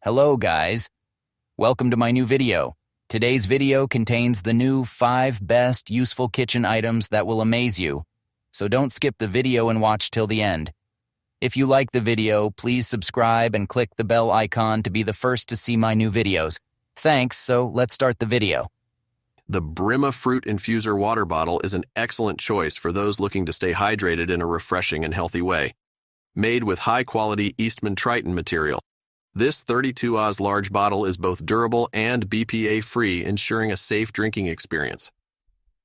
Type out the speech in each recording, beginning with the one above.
Hello guys, welcome to my new video. Today's video contains the new 5 best useful kitchen items that will amaze you. So don't skip the video and watch till the end. If you like the video, please subscribe and click the bell icon to be the first to see my new videos. Thanks, so let's start the video. The Brima Fruit Infuser water bottle is an excellent choice for those looking to stay hydrated in a refreshing and healthy way. Made with high-quality Eastman Triton material, this 32 Oz large bottle is both durable and BPA-free, ensuring a safe drinking experience.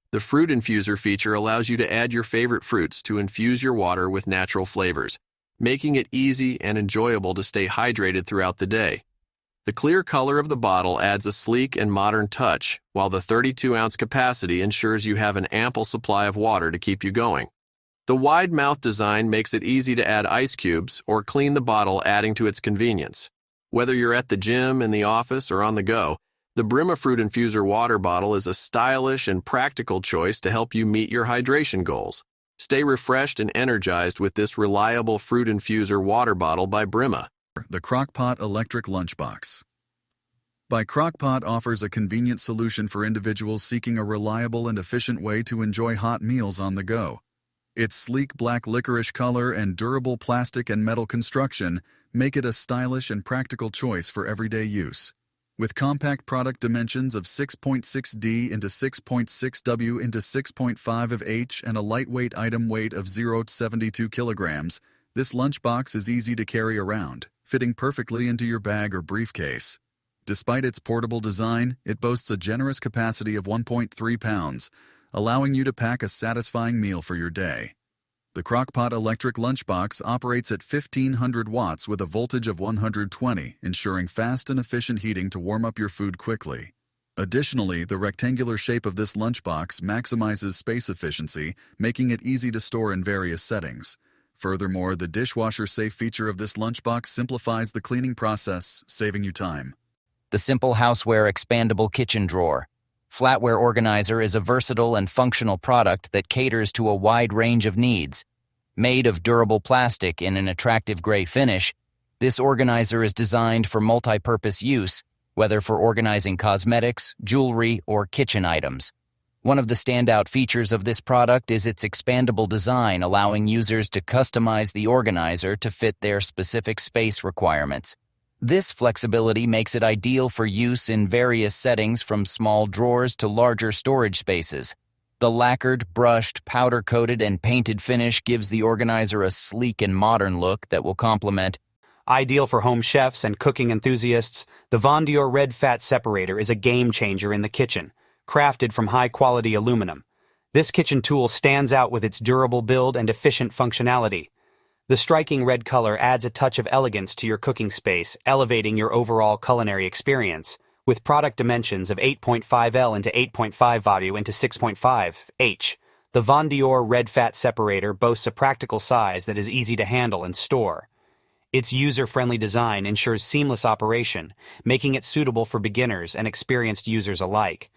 The fruit infuser feature allows you to add your favorite fruits to infuse your water with natural flavors, making it easy and enjoyable to stay hydrated throughout the day. The clear color of the bottle adds a sleek and modern touch, while the 32-ounce capacity ensures you have an ample supply of water to keep you going. The wide mouth design makes it easy to add ice cubes or clean the bottle, adding to its convenience. Whether you're at the gym, in the office, or on the go, the Brima Fruit Infuser water bottle is a stylish and practical choice to help you meet your hydration goals. Stay refreshed and energized with this reliable fruit infuser water bottle by Brima. The Crock-Pot Electric Lunchbox. By Crock-Pot offers a convenient solution for individuals seeking a reliable and efficient way to enjoy hot meals on the go. Its sleek black licorice color and durable plastic and metal construction make it a stylish and practical choice for everyday use. With compact product dimensions of 6.6D into 6.6W into 6.5 of H and a lightweight item weight of 0 to 72 kilograms, this lunchbox is easy to carry around, fitting perfectly into your bag or briefcase. Despite its portable design, it boasts a generous capacity of 1.3 pounds, allowing you to pack a satisfying meal for your day. The Crock-Pot Electric Lunchbox operates at 1500 watts with a voltage of 120, ensuring fast and efficient heating to warm up your food quickly. Additionally, the rectangular shape of this lunchbox maximizes space efficiency, making it easy to store in various settings. Furthermore, the dishwasher safe feature of this lunchbox simplifies the cleaning process, saving you time. The Simple Houseware Expandable Kitchen Drawer. Flatware Organizer is a versatile and functional product that caters to a wide range of needs. Made of durable plastic in an attractive gray finish, this organizer is designed for multi-purpose use, whether for organizing cosmetics, jewelry, or kitchen items. One of the standout features of this product is its expandable design, allowing users to customize the organizer to fit their specific space requirements. This flexibility makes it ideal for use in various settings, from small drawers to larger storage spaces. The lacquered, brushed, powder-coated, and painted finish gives the organizer a sleek and modern look that will complement. Ideal for home chefs and cooking enthusiasts, the Von Dior Red Fat Separator is a game-changer in the kitchen, crafted from high-quality aluminum. This kitchen tool stands out with its durable build and efficient functionality. The striking red color adds a touch of elegance to your cooking space, elevating your overall culinary experience. With product dimensions of 8.5L into 8.5W into 6.5H, the Von Dior Red Fat Separator boasts a practical size that is easy to handle and store. Its user-friendly design ensures seamless operation, making it suitable for beginners and experienced users alike.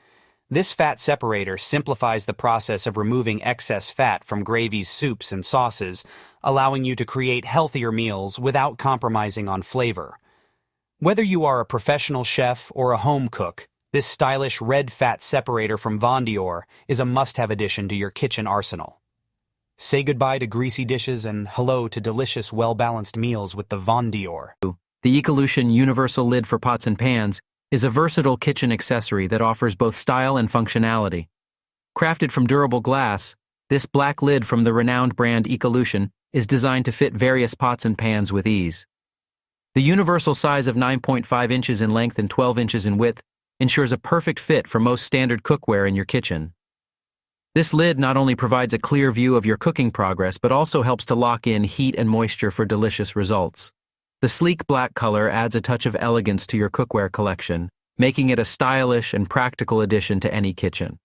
This fat separator simplifies the process of removing excess fat from gravies, soups, and sauces, allowing you to create healthier meals without compromising on flavor. Whether you are a professional chef or a home cook, this stylish red fat separator from Von Dior is a must-have addition to your kitchen arsenal. Say goodbye to greasy dishes and hello to delicious, well-balanced meals with the Von Dior. The Ecolution Universal Lid for Pots and Pans is a versatile kitchen accessory that offers both style and functionality. Crafted from durable glass, this black lid from the renowned brand Ecolution is designed to fit various pots and pans with ease. The universal size of 9.5 inches in length and 12 inches in width ensures a perfect fit for most standard cookware in your kitchen. This lid not only provides a clear view of your cooking progress, but also helps to lock in heat and moisture for delicious results. The sleek black color adds a touch of elegance to your cookware collection, making it a stylish and practical addition to any kitchen.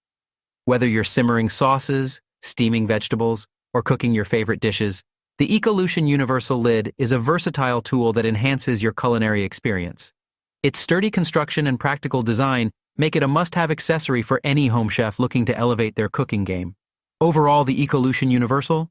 Whether you're simmering sauces, steaming vegetables, or cooking your favorite dishes, the Ecolution Universal Lid is a versatile tool that enhances your culinary experience. Its sturdy construction and practical design make it a must-have accessory for any home chef looking to elevate their cooking game. Overall, the Ecolution Universal